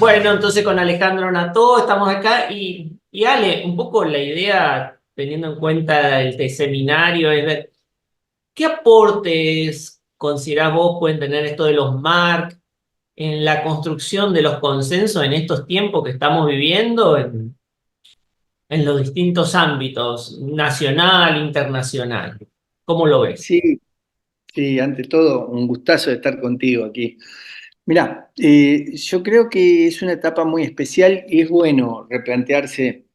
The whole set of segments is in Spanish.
Bueno, entonces con Alejandro Nató estamos acá y Ale, un poco la idea, teniendo en cuenta el seminario, es ver qué aportes considerás vos pueden tener esto de los MARC en la construcción de los consensos en estos tiempos que estamos viviendo en los distintos ámbitos, nacional, internacional. ¿Cómo lo ves? Sí, sí, ante todo, un gustazo de estar contigo aquí. Mirá, yo creo que es una etapa muy especial y es bueno replantearse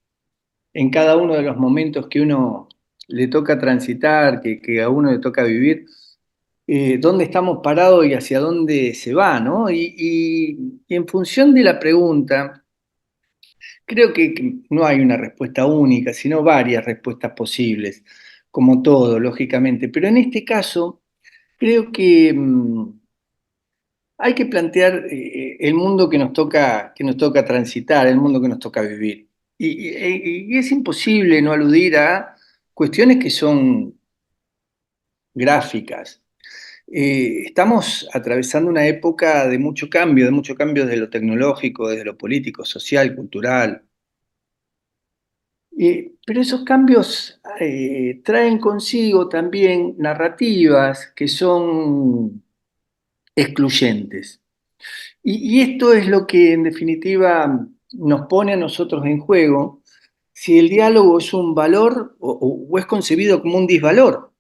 en cada uno de los momentos que uno le toca transitar, que a uno le toca vivir, dónde estamos parados y hacia dónde se va, ¿no? Y en función de la pregunta, creo que no hay una respuesta única, sino varias respuestas posibles, como todo, lógicamente. Pero en este caso, creo que hay que plantear el mundo que nos toca transitar, el mundo que nos toca vivir. Y es imposible no aludir a cuestiones que son gráficas. Estamos atravesando una época de mucho cambio desde lo tecnológico, desde lo político, social, cultural. Pero esos cambios traen consigo también narrativas que son excluyentes. Y esto es lo que en definitiva nos pone a nosotros en juego si el diálogo es un valor o es concebido como un disvalor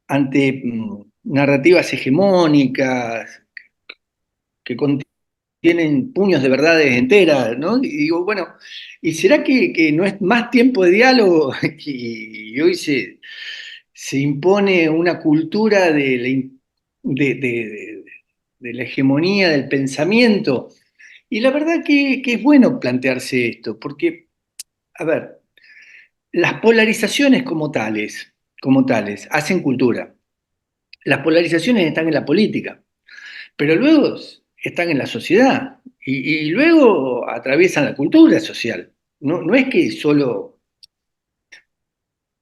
ante narrativas hegemónicas que contienen puños de verdades enteras, ¿no? Y digo, bueno, ¿y será que no es más tiempo de diálogo? Y hoy se impone una cultura de la hegemonía del pensamiento. Y la verdad que es bueno plantearse esto, porque, a ver, las polarizaciones como tales, hacen cultura. Las polarizaciones están en la política, pero luego están en la sociedad y luego atraviesan la cultura social. No, no es que solo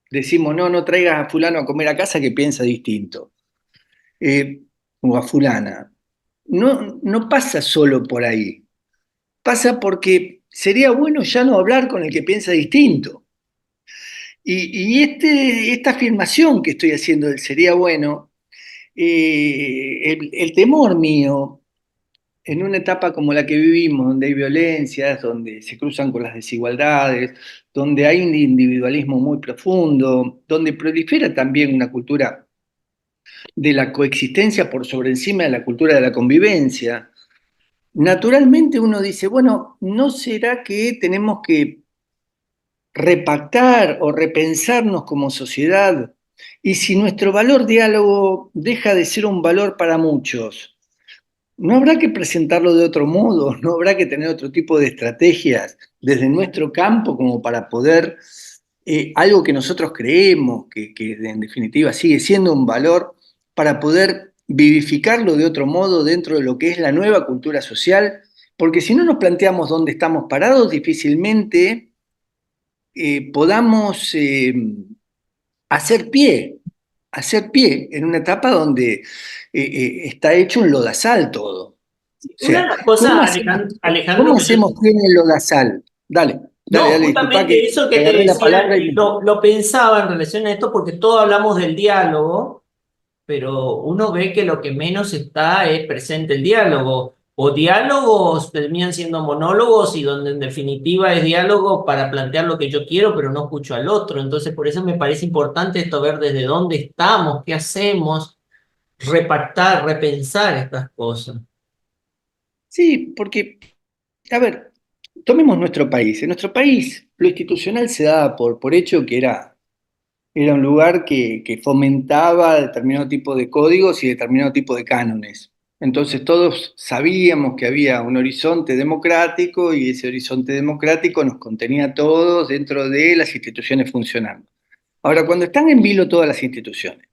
decimos, no, no traigas a fulano a comer a casa que piensa distinto, o a fulana. No, no pasa solo por ahí, pasa porque sería bueno ya no hablar con el que piensa distinto. Esta afirmación que estoy haciendo del sería bueno, el temor mío en una etapa como la que vivimos, donde hay violencias, donde se cruzan con las desigualdades, donde hay un individualismo muy profundo, donde prolifera también una cultura de la coexistencia por sobre encima de la cultura de la convivencia, naturalmente uno dice, bueno, ¿no será que tenemos que repactar o repensarnos como sociedad? Y si nuestro valor diálogo deja de ser un valor para muchos, ¿no habrá que presentarlo de otro modo? ¿No habrá que tener otro tipo de estrategias desde nuestro campo como para poder, algo que nosotros creemos, que en definitiva sigue siendo un valor, para poder vivificarlo de otro modo dentro de lo que es la nueva cultura social? Porque si no nos planteamos dónde estamos parados, difícilmente podamos hacer hacer pie en una etapa donde está hecho un lodazal todo. O Una de sea, las cosas, Alejandro, ¿cómo que yo hacemos pie en el lodazal? Dale, dale, no, dale, disculpa justamente que eso que te te agarré la decía, palabra y me... lo pensaba en relación a esto porque todos hablamos del diálogo, pero uno ve que lo que menos está es presente el diálogo. O diálogos terminan siendo monólogos y donde en definitiva es diálogo para plantear lo que yo quiero, pero no escucho al otro. Entonces, por eso me parece importante esto, ver desde dónde estamos, qué hacemos, repactar, repensar estas cosas. Sí, porque, a ver, tomemos nuestro país. En nuestro país lo institucional se daba por hecho que era un lugar que fomentaba determinado tipo de códigos y determinado tipo de cánones. Entonces todos sabíamos que había un horizonte democrático y ese horizonte democrático nos contenía a todos dentro de las instituciones funcionando. Ahora, cuando están en vilo todas las instituciones,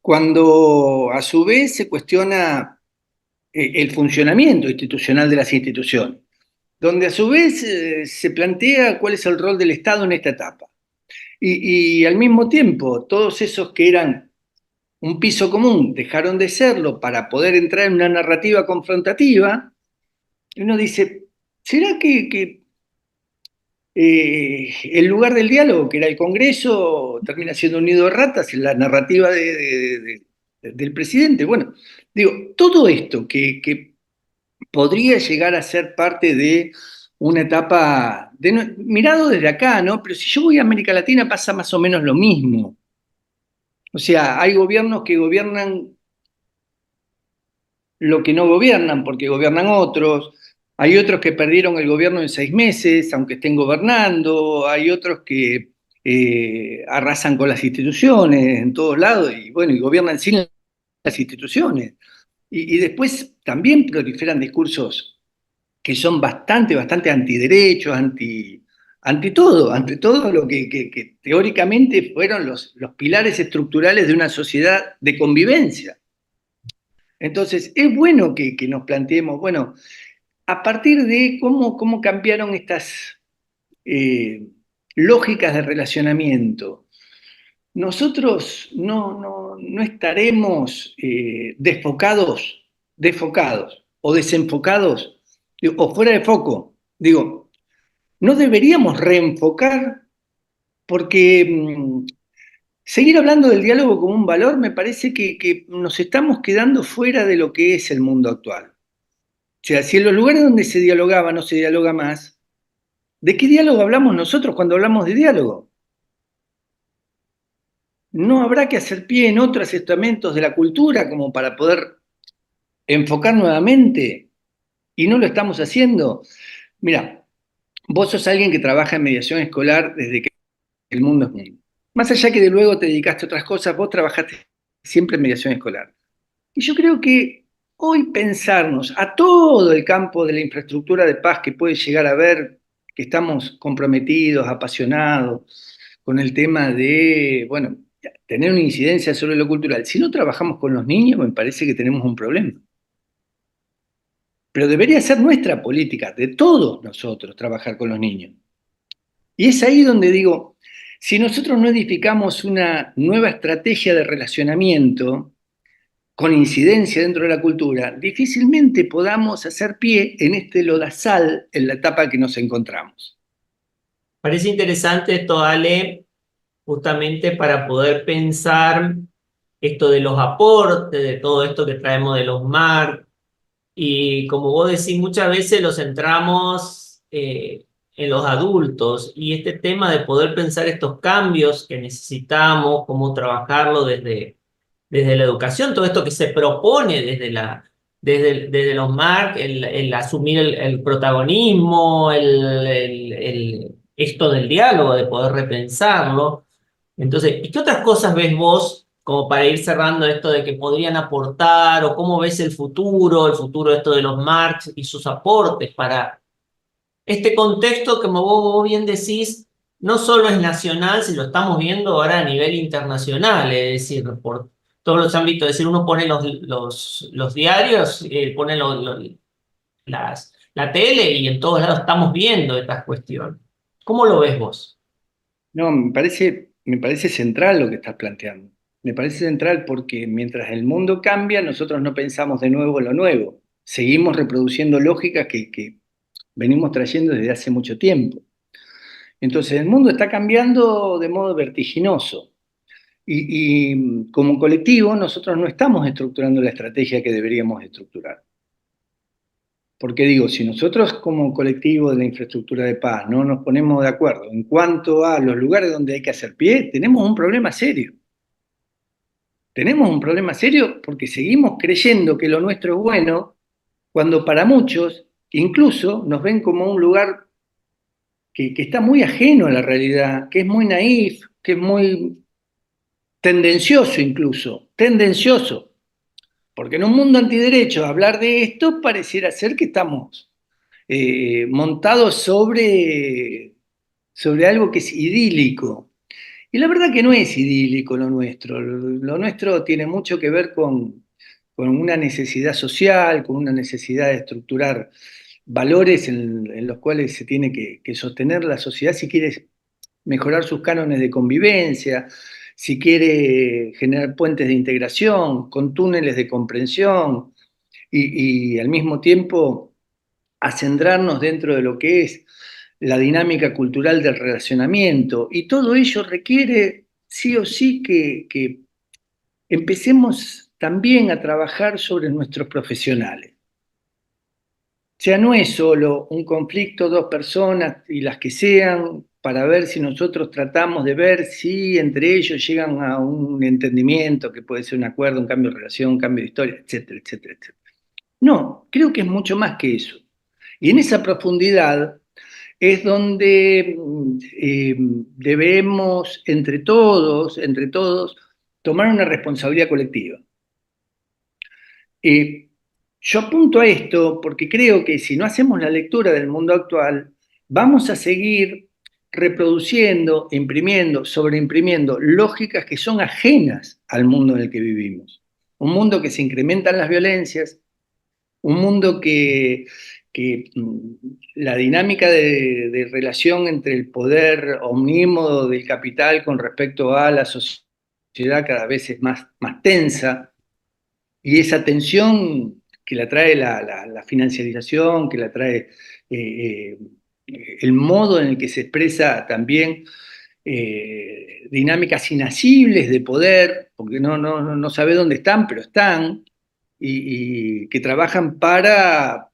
cuando a su vez se cuestiona el funcionamiento institucional de las instituciones, donde a su vez se plantea cuál es el rol del Estado en esta etapa, y al mismo tiempo todos esos que eran un piso común dejaron de serlo para poder entrar en una narrativa confrontativa, uno dice, ¿será el lugar del diálogo, que era el Congreso, termina siendo un nido de ratas en la narrativa del presidente? Bueno, digo, todo esto que podría llegar a ser parte de una etapa, mirado desde acá, ¿no? Pero si yo voy a América Latina pasa más o menos lo mismo. O sea, hay gobiernos que gobiernan lo que no gobiernan porque gobiernan otros. Hay otros que perdieron el gobierno en 6 meses, aunque estén gobernando. Hay otros que arrasan con las instituciones en todos lados y bueno, y gobiernan sin las instituciones. Y después también proliferan discursos que son bastante antiderechos, ante todo lo que teóricamente fueron los pilares estructurales de una sociedad de convivencia. Entonces, es bueno que nos planteemos, bueno, a partir de cómo cambiaron estas eh, lógicas de relacionamiento, nosotros no estaremos desfocados o desenfocados o fuera de foco. Digo, no deberíamos reenfocar porque seguir hablando del diálogo como un valor me parece que nos estamos quedando fuera de lo que es el mundo actual. O sea, si en los lugares donde se dialogaba no se dialoga más, ¿de qué diálogo hablamos nosotros cuando hablamos de diálogo? No habrá que hacer pie en otros estamentos de la cultura como para poder enfocar nuevamente y no lo estamos haciendo. Mira, vos sos alguien que trabaja en mediación escolar desde que el mundo es mundo. Más allá que de luego te dedicaste a otras cosas, vos trabajaste siempre en mediación escolar. Y yo creo que hoy pensarnos a todo el campo de la infraestructura de paz que puede llegar a ver, que estamos comprometidos, apasionados con el tema de, bueno, tener una incidencia sobre lo cultural. Si no trabajamos con los niños, me parece que tenemos un problema. Pero debería ser nuestra política, de todos nosotros, trabajar con los niños. Y es ahí donde digo, si nosotros no edificamos una nueva estrategia de relacionamiento, con incidencia dentro de la cultura, difícilmente podamos hacer pie en este lodazal en la etapa que nos encontramos. Parece interesante esto, Ale, justamente para poder pensar esto de los aportes, de todo esto que traemos de los MAR, y como vos decís, muchas veces lo centramos en los adultos y este tema de poder pensar estos cambios que necesitamos, cómo trabajarlo desde la educación, todo esto que se propone desde los MARC, el asumir el protagonismo, esto del diálogo, de poder repensarlo. Entonces, ¿y qué otras cosas ves vos como para ir cerrando esto de que podrían aportar o cómo ves el futuro de esto de los Marx y sus aportes para este contexto que como vos bien decís, no solo es nacional, si lo estamos viendo ahora a nivel internacional, es decir, por todos los ámbitos, es decir, uno pone los diarios, pone la tele y en todos lados estamos viendo estas cuestiones. ¿Cómo lo ves vos? No, me parece central lo que estás planteando. Me parece central porque mientras el mundo cambia, nosotros no pensamos de nuevo en lo nuevo. Seguimos reproduciendo lógicas que venimos trayendo desde hace mucho tiempo. Entonces, el mundo está cambiando de modo vertiginoso. Y como colectivo, nosotros no estamos estructurando la estrategia que deberíamos estructurar. Porque digo, si nosotros como colectivo de la infraestructura de paz no nos ponemos de acuerdo en cuanto a los lugares donde hay que hacer pie, tenemos un problema serio. Tenemos un problema serio porque seguimos creyendo que lo nuestro es bueno, cuando para muchos incluso nos ven como un lugar que está muy ajeno a la realidad, que es muy naif, que es muy tendencioso incluso, tendencioso. Porque en un mundo antiderecho hablar de esto pareciera ser que estamos montados sobre algo que es idílico. Y la verdad que no es idílico lo nuestro. Lo nuestro tiene mucho que ver con una necesidad social, con una necesidad de estructurar valores en los cuales se tiene que sostener la sociedad si quiere mejorar sus cánones de convivencia, si quiere generar puentes de integración, con túneles de comprensión y al mismo tiempo a centrarnos dentro de lo que es la dinámica cultural del relacionamiento, y todo ello requiere sí o sí que empecemos también a trabajar sobre nuestros profesionales. O sea, no es solo un conflicto, dos personas y las que sean, para ver si nosotros tratamos de ver si entre ellos llegan a un entendimiento, que puede ser un acuerdo, un cambio de relación, un cambio de historia, etcétera, etcétera, etcétera. No, creo que es mucho más que eso. Y en esa profundidad es donde debemos entre todos, tomar una responsabilidad colectiva. Eh, yo apunto a esto porque creo que si no hacemos la lectura del mundo actual, vamos a seguir reproduciendo, imprimiendo, sobreimprimiendo lógicas que son ajenas al mundo en el que vivimos. Un mundo que se incrementan las violencias, un mundo que la dinámica de relación entre el poder omnímodo del capital con respecto a la sociedad cada vez es más tensa, y esa tensión que la trae la financiarización, que la trae eh, el modo en el que se expresa también dinámicas inasibles de poder, porque no sabe dónde están, pero están, y que trabajan para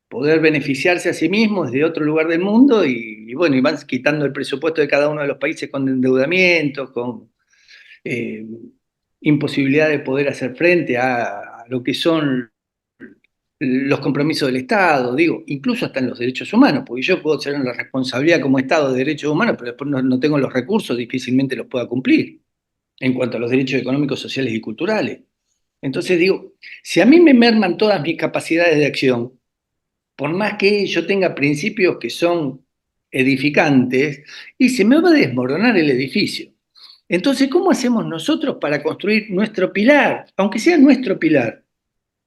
poder beneficiarse a sí mismos de otro lugar del mundo, y bueno, y van quitando el presupuesto de cada uno de los países con endeudamientos, con eh, imposibilidad de poder hacer frente a lo que son los compromisos del Estado, digo, incluso hasta en los derechos humanos, porque yo puedo tener la responsabilidad como Estado de derechos humanos, pero después no tengo los recursos, difícilmente los pueda cumplir en cuanto a los derechos económicos, sociales y culturales. Entonces digo, si a mí me merman todas mis capacidades de acción, por más que yo tenga principios que son edificantes, y se me va a desmoronar el edificio. Entonces, ¿cómo hacemos nosotros para construir nuestro pilar, aunque sea nuestro pilar,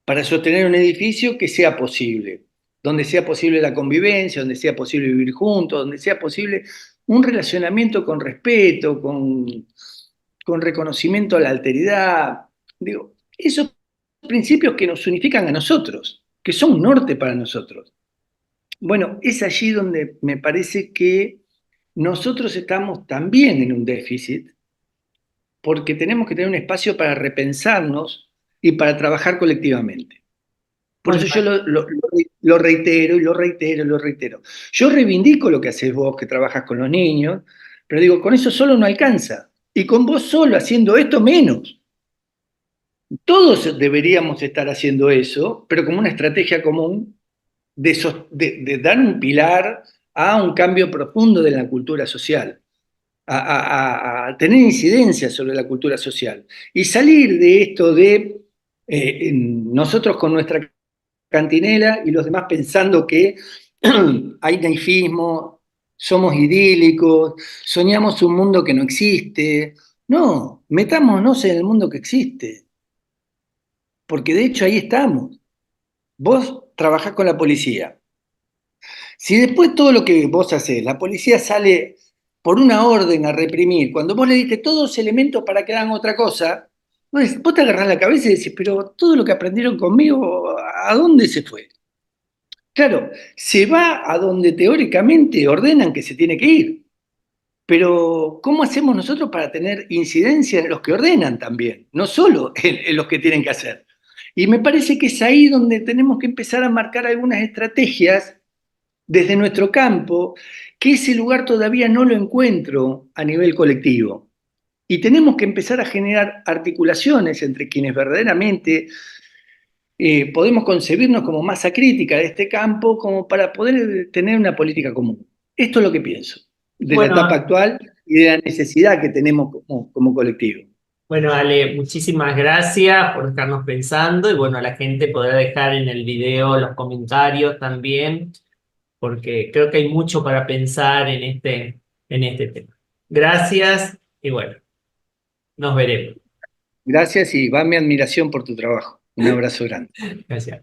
para sostener un edificio que sea posible, donde sea posible la convivencia, donde sea posible vivir juntos, donde sea posible un relacionamiento con respeto, con reconocimiento a la alteridad? Digo, esos principios que nos unifican a nosotros, que son un norte para nosotros. Bueno, es allí donde me parece que nosotros estamos también en un déficit, porque tenemos que tener un espacio para repensarnos y para trabajar colectivamente. Por Bueno, eso yo lo reitero y lo reitero y lo reitero. Yo reivindico lo que haces vos, que trabajas con los niños, pero digo, con eso solo no alcanza. Y con vos solo haciendo esto menos. Todos deberíamos estar haciendo eso, pero como una estrategia común de dar un pilar a un cambio profundo de la cultura social, a tener incidencia sobre la cultura social y salir de esto de nosotros con nuestra cantinela y los demás pensando que hay naifismo, somos idílicos, soñamos un mundo que no existe. No, metámonos en el mundo que existe, porque de hecho ahí estamos. Vos trabajás con la policía. Si después todo lo que vos hacés, la policía sale por una orden a reprimir, cuando vos le diste todos los elementos para que hagan otra cosa, vos te agarrás la cabeza y decís, pero todo lo que aprendieron conmigo, ¿a dónde se fue? Claro, se va a donde teóricamente ordenan que se tiene que ir, pero ¿cómo hacemos nosotros para tener incidencia en los que ordenan también, no solo en los que tienen que hacer? Y me parece que es ahí donde tenemos que empezar a marcar algunas estrategias desde nuestro campo, que ese lugar todavía no lo encuentro a nivel colectivo. Y tenemos que empezar a generar articulaciones entre quienes verdaderamente podemos concebirnos como masa crítica de este campo, como para poder tener una política común. Esto es lo que pienso de la etapa bueno, actual y de la necesidad que tenemos como colectivo. bueno, Ale, muchísimas gracias por dejarnos pensando y bueno, la gente podrá dejar en el video los comentarios también, porque creo que hay mucho para pensar en este tema. Gracias y bueno, nos veremos. Gracias y va mi admiración por tu trabajo. Un abrazo grande. Gracias.